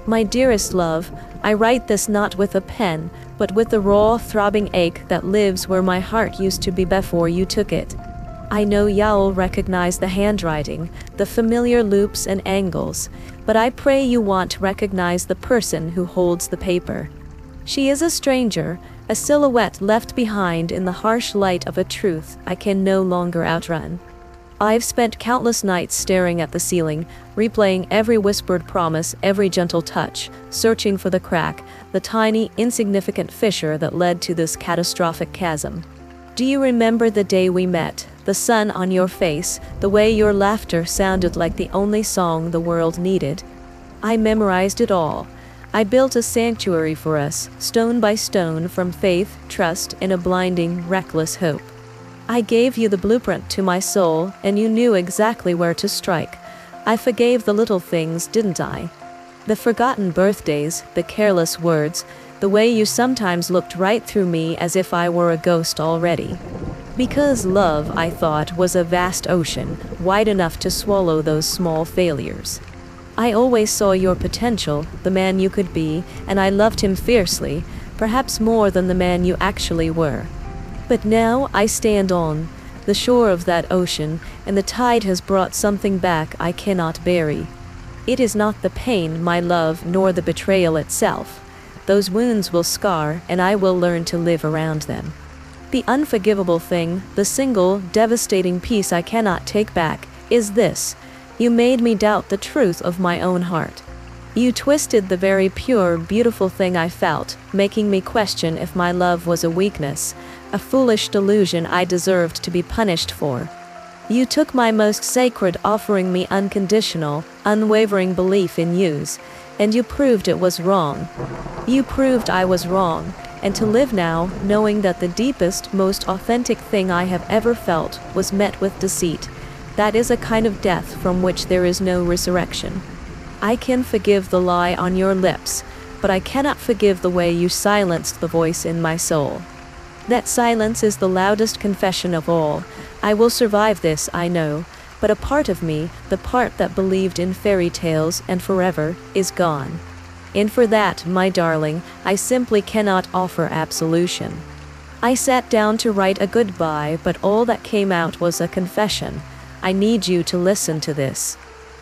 My dearest love, I write this not with a pen, but with the raw, throbbing ache that lives where my heart used to be before you took it. I know you'll recognize the handwriting, the familiar loops and angles, but I pray you won't recognize the person who holds the paper. She is a stranger, a silhouette left behind in the harsh light of a truth I can no longer outrun. I've spent countless nights staring at the ceiling, replaying every whispered promise, every gentle touch, searching for the crack, the tiny, insignificant fissure that led to this catastrophic chasm. Do you remember the day we met, the sun on your face, the way your laughter sounded like the only song the world needed? I memorized it all. I built a sanctuary for us, stone by stone, from faith, trust, and a blinding, reckless hope. I gave you the blueprint to my soul, and you knew exactly where to strike. I forgave the little things, didn't I? The forgotten birthdays, the careless words, the way you sometimes looked right through me as if I were a ghost already. Because love, I thought, was a vast ocean, wide enough to swallow those small failures. I always saw your potential, the man you could be, and I loved him fiercely, perhaps more than the man you actually were. But now I stand on the shore of that ocean, and the tide has brought something back I cannot bury. It is not the pain, my love, nor the betrayal itself. Those wounds will scar, and I will learn to live around them. The unforgivable thing, the single, devastating piece I cannot take back, is this: you made me doubt the truth of my own heart. You twisted the very pure, beautiful thing I felt, making me question if my love was a weakness, a foolish delusion I deserved to be punished for. You took my most sacred, offering me unconditional, unwavering belief in yous, and you proved it was wrong. You proved I was wrong, and to live now, knowing that the deepest, most authentic thing I have ever felt was met with deceit, that is a kind of death from which there is no resurrection. I can forgive the lie on your lips, but I cannot forgive the way you silenced the voice in my soul. That silence is the loudest confession of all. I will survive this, I know, but a part of me, the part that believed in fairy tales and forever, is gone. And for that, my darling, I simply cannot offer absolution. I sat down to write a goodbye, but all that came out was a confession. I need you to listen to this.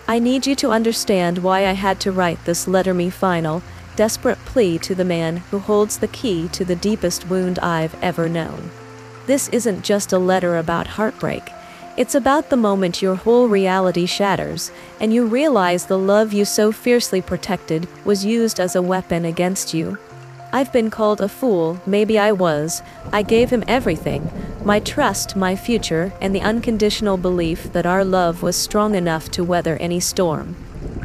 I need you to understand why I had to write this letter me final, desperate plea to the man who holds the key to the deepest wound I've ever known. This isn't just a letter about heartbreak. It's about the moment your whole reality shatters, and you realize the love you so fiercely protected was used as a weapon against you. I've been called a fool, maybe I was. I gave him everything, my trust, my future, and the unconditional belief that our love was strong enough to weather any storm.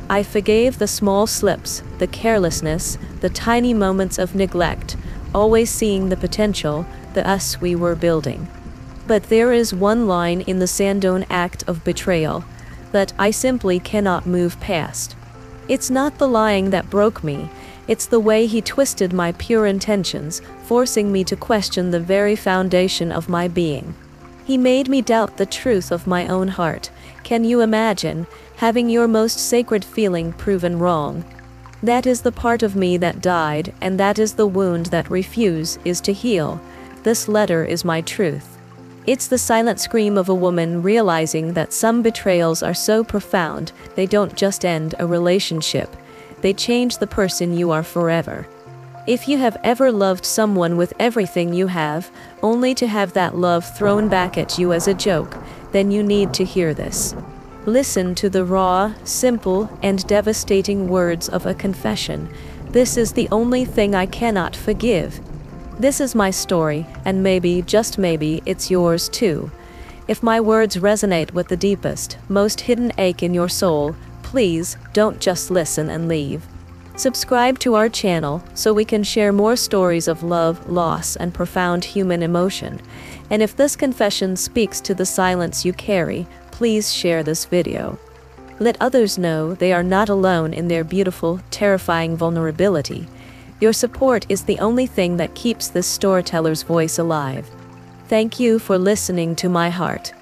I forgave the small slips, the carelessness, the tiny moments of neglect, always seeing the potential, the us we were building. But there is one line in the Sandone act of betrayal that I simply cannot move past. It's not the lying that broke me, it's the way he twisted my pure intentions, forcing me to question the very foundation of my being. He made me doubt the truth of my own heart. Can you imagine having your most sacred feeling proven wrong? That is the part of me that died, and that is the wound that is to heal. This letter is my truth. It's the silent scream of a woman realizing that some betrayals are so profound, they don't just end a relationship. They change the person you are forever. If you have ever loved someone with everything you have, only to have that love thrown back at you as a joke, then you need to hear this. Listen to the raw, simple, and devastating words of a confession. This is the only thing I cannot forgive. This is my story, and maybe, just maybe, it's yours too. If my words resonate with the deepest, most hidden ache in your soul, please don't just listen and leave. Subscribe to our channel so we can share more stories of love, loss, and profound human emotion. And if this confession speaks to the silence you carry, please share this video. Let others know they are not alone in their beautiful, terrifying vulnerability. Your support is the only thing that keeps this storyteller's voice alive. Thank you for listening to my heart.